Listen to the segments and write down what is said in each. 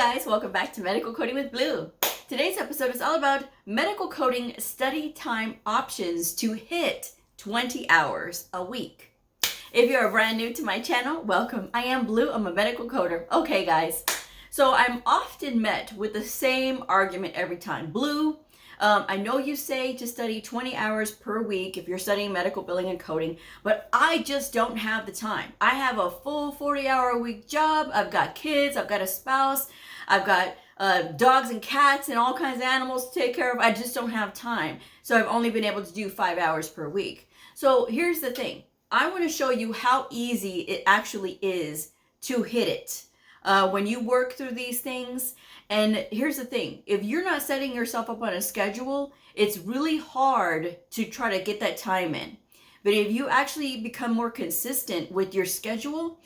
guys, welcome back to Medical Coding with Blue. Today's episode is all about medical coding study time options to hit 20 hours a week. If you're brand new to my channel, welcome. I am Blue, I'm a medical coder. Okay guys, so I'm often met with the same argument every time. Blue, I know you say to study 20 hours per week if you're studying medical billing and coding, but I just don't have the time. I have a full 40-hour-a-week job. I've got kids, I've got a spouse, I've got dogs and cats and all kinds of animals to take care of. I just don't have time. So I've only been able to do 5 hours per week. So here's the thing. I want to show you how easy it actually is to hit it when you work through these things. And here's the thing, if you're not setting yourself up on a schedule, it's really hard to try to get that time in. But if you actually become more consistent with your schedule,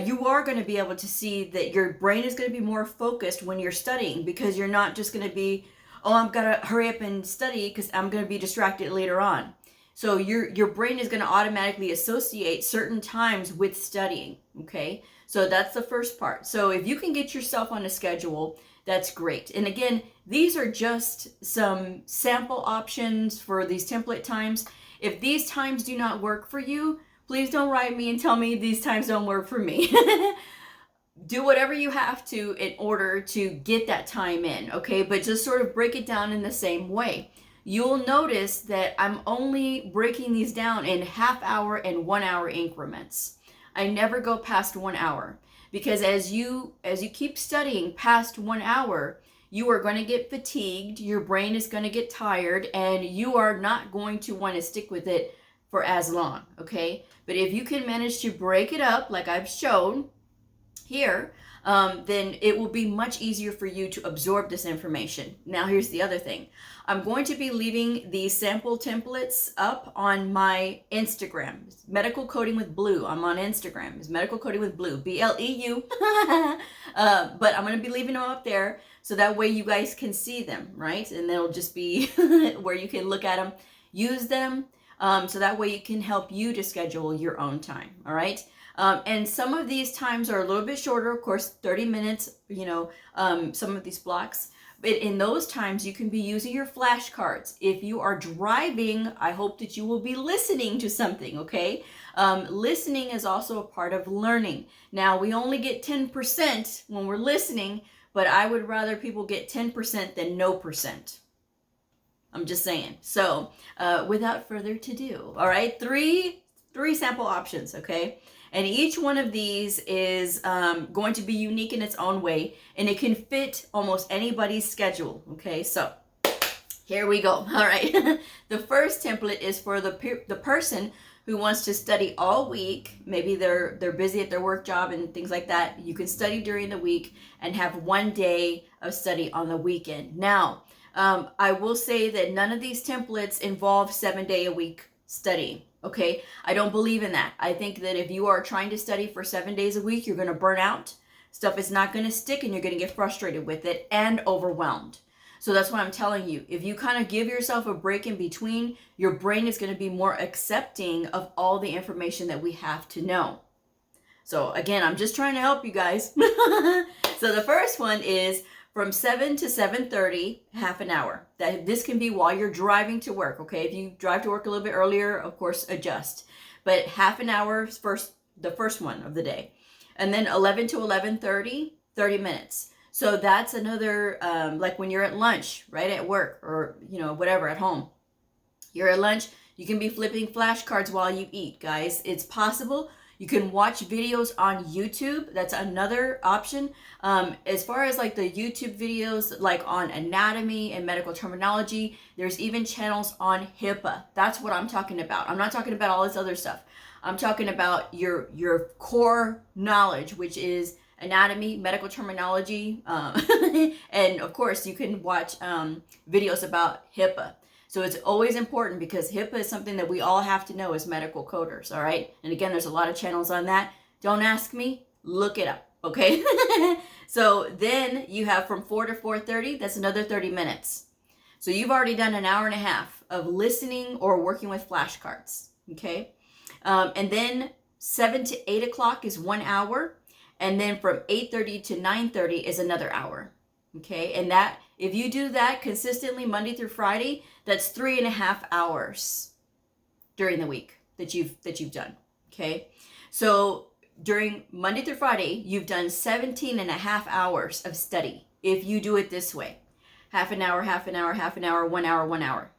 you are going to be able to see that your brain is going to be more focused when you're studying, because you're not just going to be, oh, I'm going to hurry up and study because I'm going to be distracted later on. So your brain is going to automatically associate certain times with studying, okay? So that's the first part. So if you can get yourself on a schedule, that's great. And again, these are just some sample options for these template times. If these times do not work for you, please don't write me and tell me these times don't work for me. Do whatever you have to in order to get that time in, okay? But just sort of break it down in the same way. You'll notice that I'm only breaking these down in half-hour and 1 hour increments. I never go past 1 hour, because as you keep studying past 1 hour, you are going to get fatigued, your brain is going to get tired, and you are not going to want to stick with it for as long, okay? But if you can manage to break it up like I've shown here, then it will be much easier for you to absorb this information. Now here's the other thing. I'm going to be leaving these sample templates up on my Instagram. It's Medical Coding with Blue. I'm on Instagram. It's Medical Coding with Blue, B-L-E-U. But I'm going to be leaving them up there so that way you guys can see them, right? And they'll just be where you can look at them, use them, so that way it can help you to schedule your own time, all right? And some of these times are a little bit shorter, of course, 30 minutes, some of these blocks. But in those times, you can be using your flashcards. If you are driving, I hope that you will be listening to something, okay? Listening is also a part of learning. Now, we only get 10% when we're listening, but I would rather people get 10% than no percent. I'm just saying. So, without further ado, all right? Three sample options, okay? And each one of these is going to be unique in its own way, and it can fit almost anybody's schedule, okay? So here we go. All right. The first template is for the person who wants to study all week. Maybe they're busy at their work job and things like that. You can study during the week and have 1 day of study on the weekend. Now, I will say that none of these templates involve 7-day-a-week studying. Okay, I don't believe in that. I think that if you are trying to study for 7 days a week, you're going to burn out. Stuff is not going to stick, and you're going to get frustrated with it and overwhelmed. So that's why I'm telling you, if you kind of give yourself a break in between, your brain is going to be more accepting of all the information that we have to know. So again, I'm just trying to help you guys. So the first one is from 7 to 7:30, half an hour. This can be while you're driving to work, okay? If you drive to work a little bit earlier, of course, adjust. But half an hour is the first one of the day. And then 11 to 11:30, 30 minutes. So that's another, like when you're at lunch, right, at work, or, whatever, at home. You're at lunch, you can be flipping flashcards while you eat, guys. It's possible. You can watch videos on YouTube. That's another option. As far as like the YouTube videos, like on anatomy and medical terminology, there's even channels on HIPAA. That's what I'm talking about. I'm not talking about all this other stuff. I'm talking about your core knowledge, which is anatomy, medical terminology, and of course you can watch videos about HIPAA. So it's always important, because HIPAA is something that we all have to know as medical coders, all right? And again, there's a lot of channels on that. Don't ask me, look it up, okay? So then you have from 4 to 4:30, that's another 30 minutes. So you've already done an hour and a half of listening or working with flashcards, okay? And then 7 to 8 o'clock is 1 hour. And then from 8:30 to 9:30 is another hour. Okay, and that, if you do that consistently Monday through Friday, that's 3.5 hours during the week that you've done. Okay, so during Monday through Friday, you've done 17.5 hours of study if you do it this way. Half an hour, half an hour, half an hour, 1 hour, 1 hour.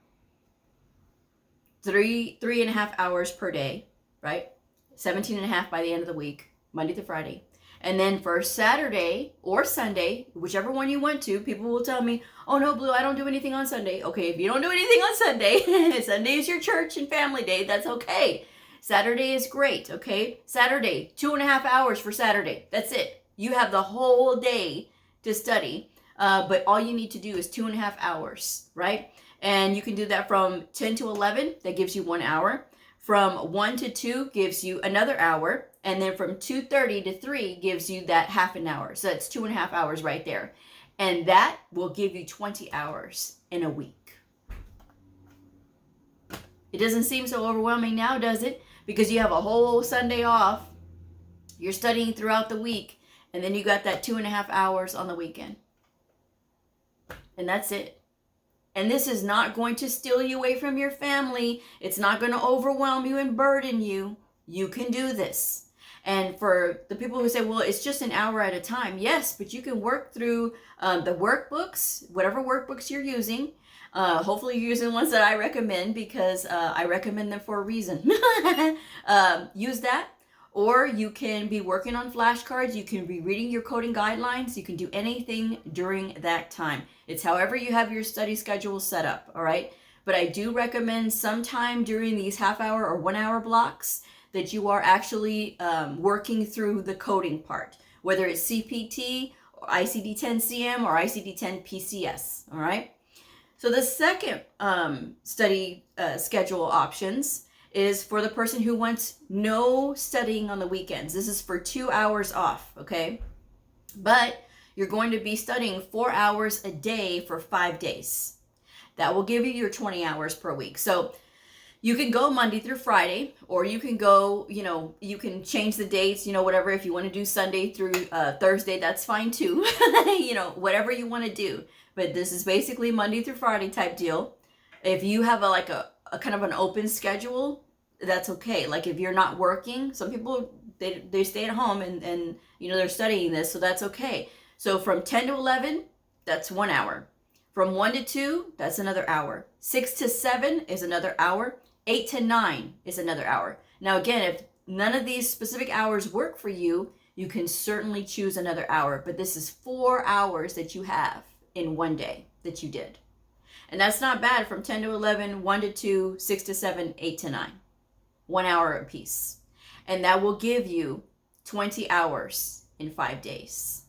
3.5 hours per day, right? 17.5 by the end of the week, Monday through Friday. And then for Saturday or Sunday, whichever one you want to, people will tell me, oh no, Blue, I don't do anything on Sunday. Okay, if you don't do anything on Sunday, Sunday is your church and family day, that's okay. Saturday is great, okay? Saturday, 2.5 hours for Saturday. That's it. You have the whole day to study, but all you need to do is 2.5 hours, right? And you can do that from 10 to 11, that gives you 1 hour. From 1 to 2 gives you another hour. And then from 2:30 to 3 gives you that half an hour. So that's 2.5 hours right there. And that will give you 20 hours in a week. It doesn't seem so overwhelming now, does it? Because you have a whole Sunday off. You're studying throughout the week. And then you got that 2.5 hours on the weekend. And that's it. And this is not going to steal you away from your family. It's not going to overwhelm you and burden you. You can do this. And for the people who say, well, it's just an hour at a time. Yes, but you can work through the workbooks, whatever workbooks you're using. Hopefully you're using ones that I recommend, because I recommend them for a reason. Use that. Or you can be working on flashcards. You can be reading your coding guidelines. You can do anything during that time. It's however you have your study schedule set up, all right? But I do recommend sometime during these half-hour or 1 hour blocks that you are actually working through the coding part, whether it's CPT, or ICD-10-CM, or ICD-10-PCS, all right? So the second study schedule options is for the person who wants no studying on the weekends. This is for 2 hours off, okay? But you're going to be studying 4 hours a day for 5 days. That will give you your 20 hours per week. So you can go Monday through Friday, or you can go, you can change the dates, whatever. If you want to do Sunday through Thursday, that's fine too. Whatever you want to do. But this is basically Monday through Friday type deal. If you have a kind of an open schedule, that's okay. Like if you're not working, some people, they stay at home and they're studying this, so that's okay. So from 10 to 11, that's 1 hour. From 1 to 2, that's another hour. 6 to 7 is another hour. 8 to 9 is another hour. Now again, if none of these specific hours work for you, you can certainly choose another hour. But this is 4 hours that you have in one day that you did. And that's not bad. From 10 to 11, 1 to 2, 6 to 7, 8 to 9. 1 hour apiece. And that will give you 20 hours in 5 days.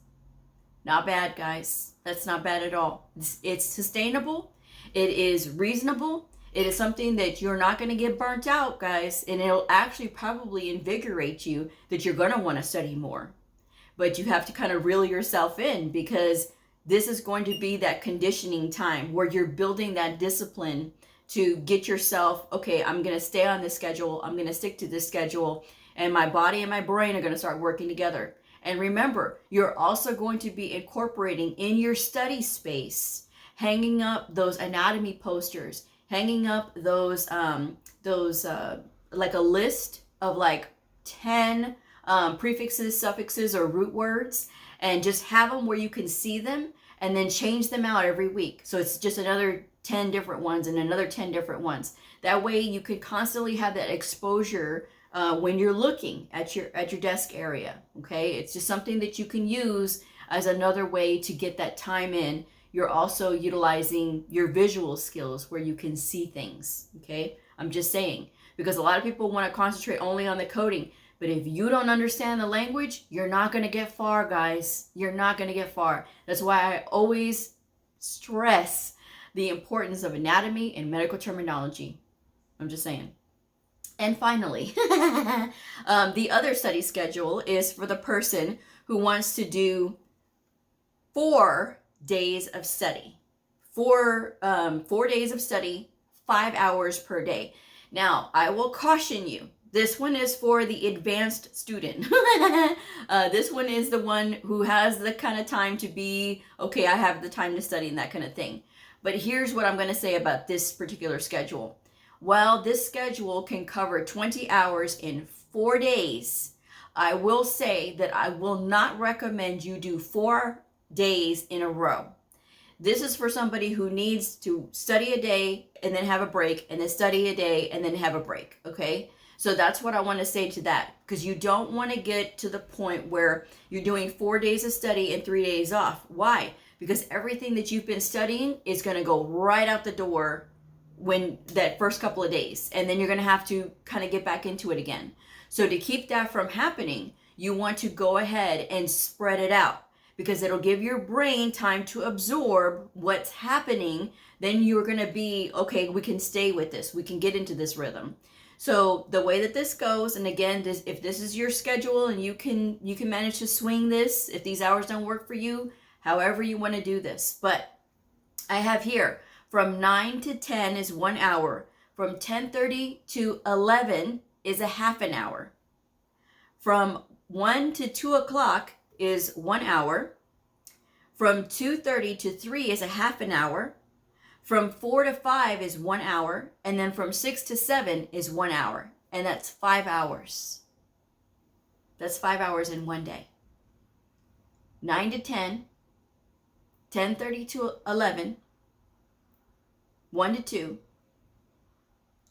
Not bad, guys. That's not bad at all. It's sustainable. It is reasonable. It is something that you're not going to get burnt out, guys. And it'll actually probably invigorate you that you're going to want to study more. But you have to kind of reel yourself in, because this is going to be that conditioning time where you're building that discipline to get yourself, okay, I'm going to stay on this schedule. I'm going to stick to this schedule. And my body and my brain are going to start working together. And remember, you're also going to be incorporating in your study space, hanging up those anatomy posters, hanging up those like a list of like 10 prefixes, suffixes, or root words, and just have them where you can see them, and then change them out every week. So it's just another 10 different ones and another 10 different ones. That way you can constantly have that exposure when you're looking at your desk area. Okay, it's just something that you can use as another way to get that time in. You're also utilizing your visual skills where you can see things. Okay, I'm just saying, because a lot of people want to concentrate only on the coding, but if you don't understand the language, you're not going to get far, guys. You're not going to get far. That's why I always stress the importance of anatomy and medical terminology. I'm just saying. And finally, the other study schedule is for the person who wants to do 4 days of study. 4 days of study, 5 hours per day. Now, I will caution you, This one is for the advanced student. This one is the one who has the kind of time to be, okay, I have the time to study and that kind of thing. But here's what I'm going to say about this particular schedule. While this schedule can cover 20 hours in 4 days, I will say that I will not recommend you do 4 days in a row. This is for somebody who needs to study a day and then have a break, and then study a day and then have a break, okay? So that's what I want to say to that, because you don't want to get to the point where you're doing 4 days of study and 3 days off. Why? Because everything that you've been studying is going to go right out the door when that first couple of days, and then you're going to have to kind of get back into it again. So to keep that from happening, you want to go ahead and spread it out, because it'll give your brain time to absorb what's happening. Then you're going to be, okay, we can stay with this. We can get into this rhythm. So the way that this goes, and again, if this is your schedule and you can manage to swing this, if these hours don't work for you, however you want to do this. But I have here from 9 to 10 is 1 hour. From 10:30 to 11 is a half an hour. From 1 to 2 o'clock is 1 hour. From 2:30 to 3 is a half an hour. From 4 to 5 is 1 hour. And then from 6 to 7 is 1 hour. And that's 5 hours. That's 5 hours in one day. 9 to 10, 10:30 to 11, 1 to 2,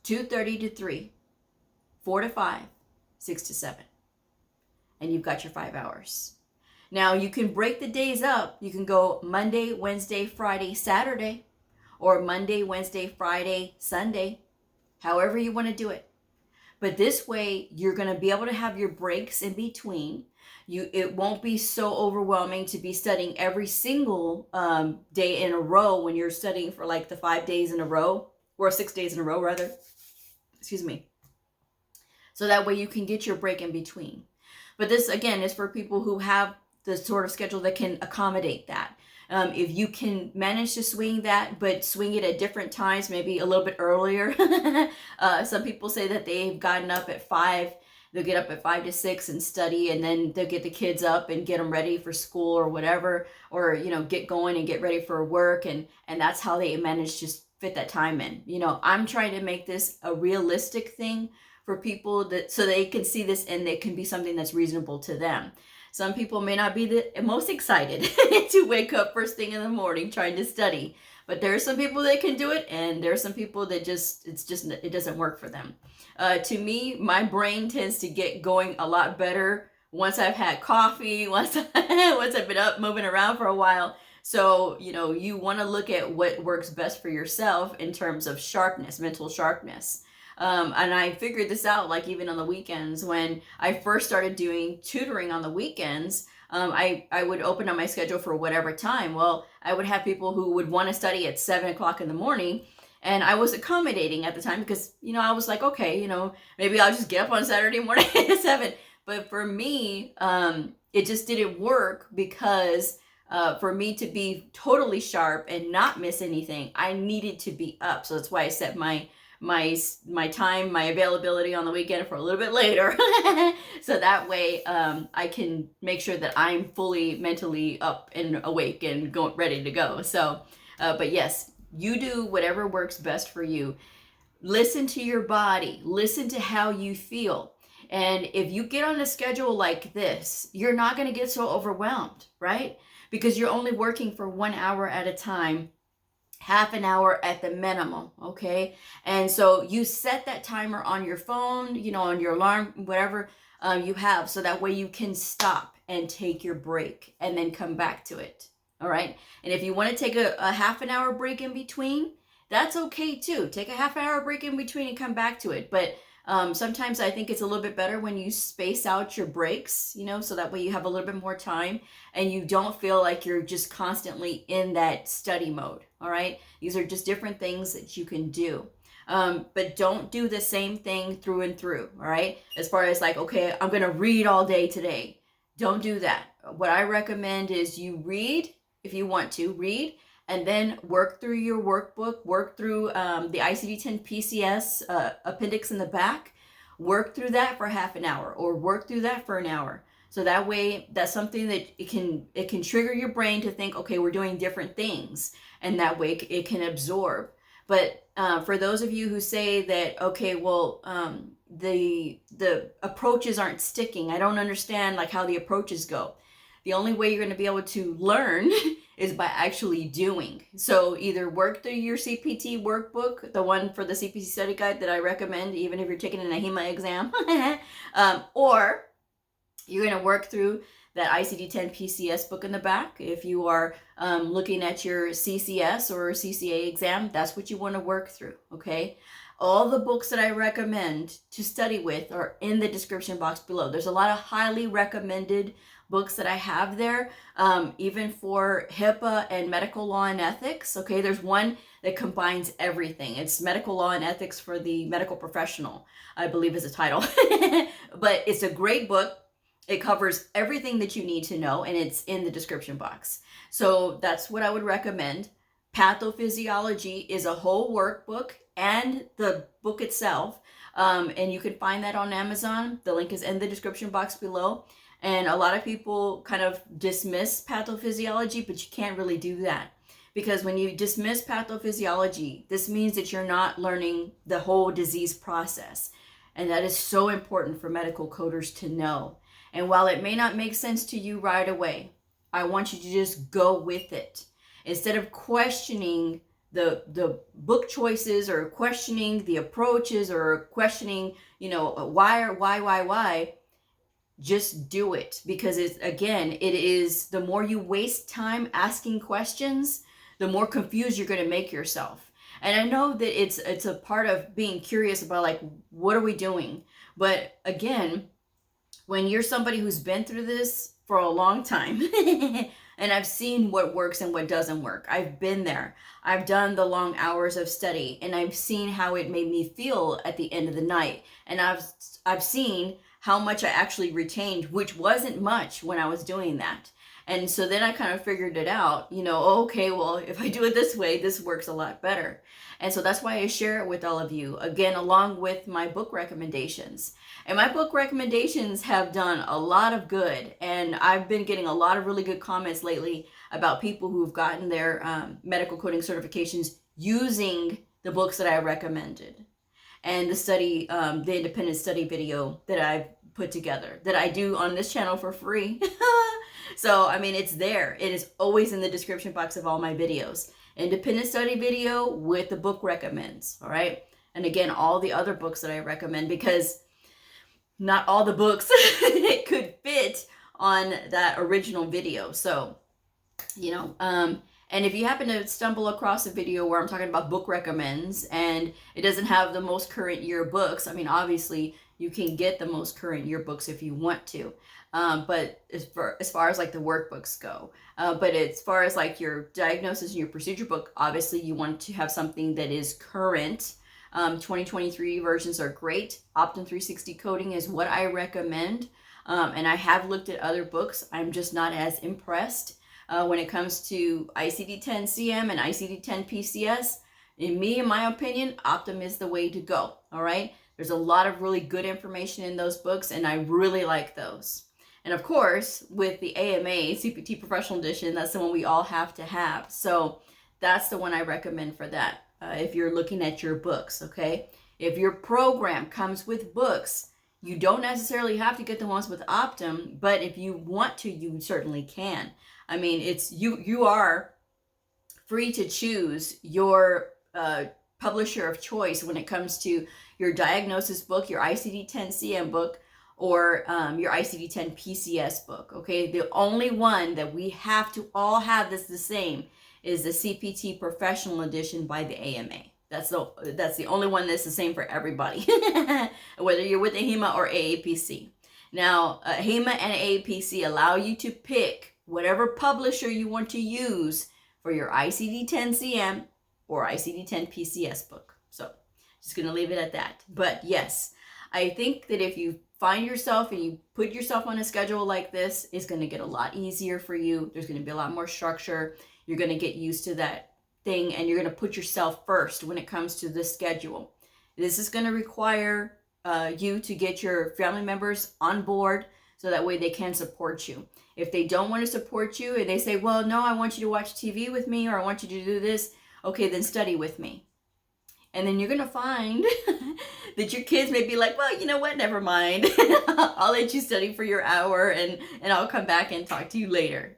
2:30 to 3, 4 to 5, 6 to 7. And you've got your 5 hours. Now you can break the days up. You can go Monday, Wednesday, Friday, Saturday, or Monday, Wednesday, Friday, Sunday, however you want to do it. But this way, you're going to be able to have your breaks in between. It won't be so overwhelming to be studying every single day in a row when you're studying for like the 5 days in a row, or 6 days in a row rather. Excuse me. So that way you can get your break in between. But this, again, is for people who have the sort of schedule that can accommodate that. If you can manage to swing that, but swing it at different times, maybe a little bit earlier. Some people say that they've gotten up at 5. They'll get up at 5 to 6 and study, and then they'll get the kids up and get them ready for school or whatever, or, you know, get going and get ready for work. And that's how they manage to fit that time in. You know, I'm trying to make this a realistic thing for people that, so they can see this and it can be something that's reasonable to them. Some people may not be the most excited to wake up first thing in the morning trying to study, but there are some people that can do it, and there are some people that it doesn't work for them. To me, my brain tends to get going a lot better once I've had coffee, once I've been up moving around for a while. So, you know, you want to look at what works best for yourself in terms of sharpness, mental sharpness. And I figured this out, like even on the weekends when I first started doing tutoring on the weekends. I would open up my schedule for whatever time. Well, I would have people who would want to study at 7 o'clock in the morning. And I was accommodating at the time because, you know, I was like, okay, you know, maybe I'll just get up on Saturday morning at 7. But for me, it just didn't work because for me to be totally sharp and not miss anything, I needed to be up. So that's why I set my time, my availability on the weekend for a little bit later. So that way I can make sure that I'm fully mentally up and awake and ready to go. So, but yes, you do whatever works best for you. Listen to your body. Listen to how you feel. And if you get on a schedule like this, you're not going to get so overwhelmed, right? Because you're only working for 1 hour at a time, half an hour at the minimum, okay? And so you set that timer on your phone, you know, on your alarm, whatever you have, so that way you can stop and take your break and then come back to it, all right? And if you want to take a half an hour break in between, that's okay too. Take a half an hour break in between and come back to it. But sometimes I think it's a little bit better when you space out your breaks, you know, so that way you have a little bit more time and you don't feel like you're just constantly in that study mode. All right. These are just different things that you can do. But don't do the same thing through and through. All right. As far as like, okay, I'm going to read all day today. Don't do that. What I recommend is you read if you want to read, and then work through your workbook, work through the ICD-10 PCS appendix in the back, work through that for half an hour or work through that for an hour. So that way, that's something that it can trigger your brain to think, okay, we're doing different things, and that way it can absorb. But for those of you who say that, okay, well, the approaches aren't sticking, I don't understand like how the approaches go. The only way you're going to be able to learn is by actually doing. So either work through your CPT workbook, the one for the CPT study guide that I recommend, even if you're taking an AHIMA exam, or you're going to work through that ICD-10 PCS book in the back. If you are looking at your CCS or CCA exam, that's what you want to work through, okay? All the books that I recommend to study with are in the description box below. There's a lot of highly recommended books that I have there, even for HIPAA and medical law and ethics, okay? There's one that combines everything. It's medical law and ethics for the medical professional, I believe is the title. But it's a great book. It covers everything that you need to know, and it's in the description box. So that's what I would recommend. Pathophysiology is a whole workbook and the book itself. And you can find that on Amazon. The link is in the description box below. And a lot of people kind of dismiss pathophysiology, but you can't really do that. Because when you dismiss pathophysiology, this means that you're not learning the whole disease process. And that is so important for medical coders to know. And while it may not make sense to you right away, I want you to just go with it. Instead of questioning the book choices or questioning the approaches or questioning, why, just do it. Because it is the more you waste time asking questions, the more confused you're going to make yourself. And I know that it's a part of being curious about like, what are we doing? But again, when you're somebody who's been through this for a long time, and I've seen what works and what doesn't work. I've been there. I've done the long hours of study, and I've seen how it made me feel at the end of the night. And I've seen how much I actually retained, which wasn't much when I was doing that. And so then I kind of figured it out, okay, well, if I do it this way, this works a lot better. And so that's why I share it with all of you, again, along with my book recommendations. And my book recommendations have done a lot of good. And I've been getting a lot of really good comments lately about people who've gotten their medical coding certifications using the books that I recommended. And the independent study video that I've put together, that I do on this channel for free. So, I mean, it's there. It is always in the description box of all my videos. Independent study video with the book recommends, all right? And again, all the other books that I recommend, because not all the books could fit on that original video. So, and if you happen to stumble across a video where I'm talking about book recommends and it doesn't have the most current year books, I mean, obviously you can get the most current year books if you want to. But as far as like the workbooks go, but as far as like your diagnosis and your procedure book, obviously you want to have something that is current. 2023 versions are great. Optum 360 coding is what I recommend. And I have looked at other books. I'm just not as impressed when it comes to ICD-10 CM and ICD-10 PCS. In my opinion, Optum is the way to go. All right. There's a lot of really good information in those books, and I really like those. And of course, with the AMA CPT Professional Edition, that's the one we all have to have. So that's the one I recommend for that. If you're looking at your books, okay? If your program comes with books, you don't necessarily have to get the ones with Optum, but if you want to, you certainly can. I mean, it's you are free to choose your publisher of choice when it comes to your diagnosis book, your ICD-10 CM book, or your ICD-10 PCS book, okay? The only one that we have to all have that's the same is the CPT Professional Edition by the AMA. That's the only one that's the same for everybody, whether you're with AHIMA or AAPC. Now, AHIMA and AAPC allow you to pick whatever publisher you want to use for your ICD-10 CM or ICD-10 PCS book. So, just going to leave it at that. But yes, I think that if you find yourself and you put yourself on a schedule like this, it's going to get a lot easier for you. There's going to be a lot more structure. You're going to get used to that thing, and you're going to put yourself first when it comes to the schedule. This is going to require you to get your family members on board so that way they can support you. If they don't want to support you and they say, well, no, I want you to watch TV with me, or I want you to do this, okay, then study with me. And then you're going to find that your kids may be like, well, you know what, never mind. I'll let you study for your hour and I'll come back and talk to you later.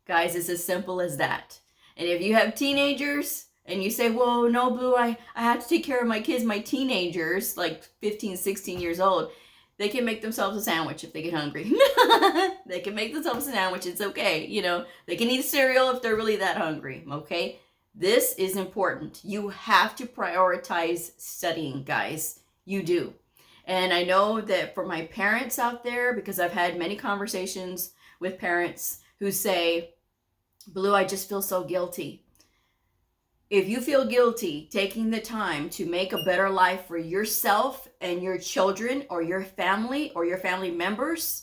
Guys, it's as simple as that. And if you have teenagers and you say, well, no, Blue, I have to take care of my kids, my teenagers, like 15, 16 years old, they can make themselves a sandwich if they get hungry. They can make themselves a sandwich. It's okay. You know, they can eat cereal if they're really that hungry. Okay. This is important. You have to prioritize studying, guys. You do. And I know that for my parents out there, because I've had many conversations with parents who say, Blue, I just feel so guilty. If you feel guilty taking the time to make a better life for yourself and your children or your family members,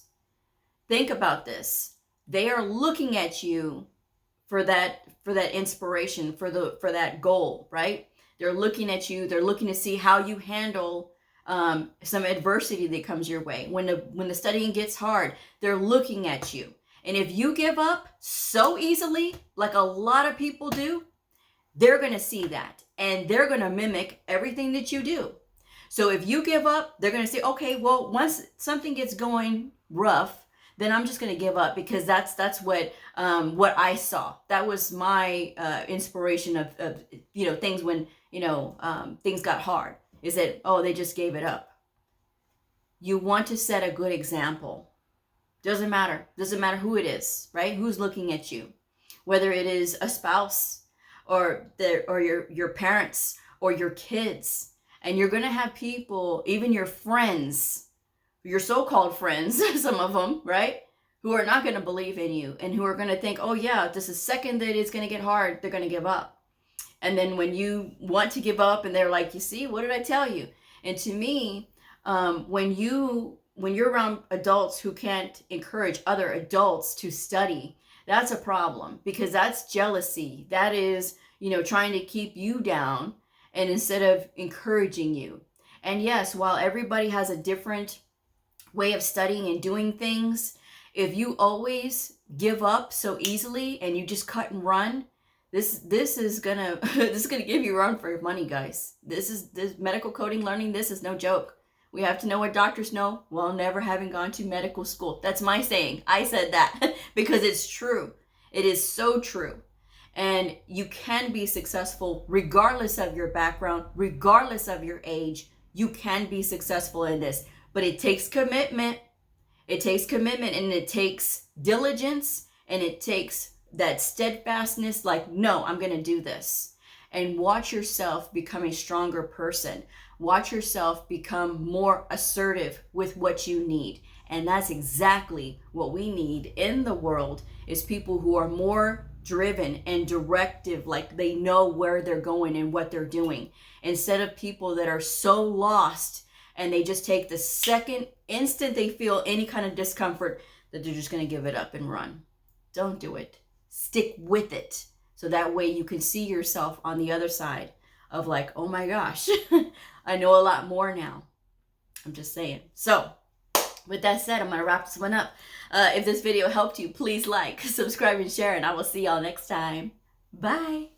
think about this. They are looking at you for that inspiration, for that goal, right? They're looking at you. They're looking to see how you handle some adversity that comes your way. When the studying gets hard, they're looking at you. And if you give up so easily, like a lot of people do, they're going to see that and they're going to mimic everything that you do. So if you give up, they're going to say, okay, well, once something gets going rough, then I'm just going to give up, because that's what I saw. That was my inspiration of things when things got hard, is that, oh, they just gave it up. You want to set a good example. Doesn't matter who it is, right? Who's looking at you, whether it is a spouse or your parents or your kids. And you're going to have people, even your friends, your so-called friends, some of them, right, who are not going to believe in you and who are going to think, oh yeah, just the second that it's going to get hard, they're going to give up. And then when you want to give up and they're like, you see, what did I tell you? And to me, when you're around adults who can't encourage other adults to study, that's a problem, because that's jealousy. That is, trying to keep you down, and instead of encouraging you. And yes, while everybody has a different way of studying and doing things, if you always give up so easily and you just cut and run, this is gonna give you a run for your money, guys. This medical coding learning. This is no joke. We have to know what doctors know while never having gone to medical school. That's my saying. I said that because it's true. It is so true. And you can be successful regardless of your background, regardless of your age. You can be successful in this. But it takes commitment. It takes commitment, and it takes diligence, and it takes that steadfastness, like, no, I'm going to do this. And watch yourself become a stronger person. Watch yourself become more assertive with what you need. And that's exactly what we need in the world, is people who are more driven and directive, like they know where they're going and what they're doing, instead of people that are so lost and they just take the second instant they feel any kind of discomfort that they're just going to give it up and run. Don't do it. Stick with it. So that way you can see yourself on the other side of like, oh my gosh, I know a lot more now. I'm just saying. So with that said, I'm going to wrap this one up. If this video helped you, please like, subscribe, and share, and I will see y'all next time. Bye.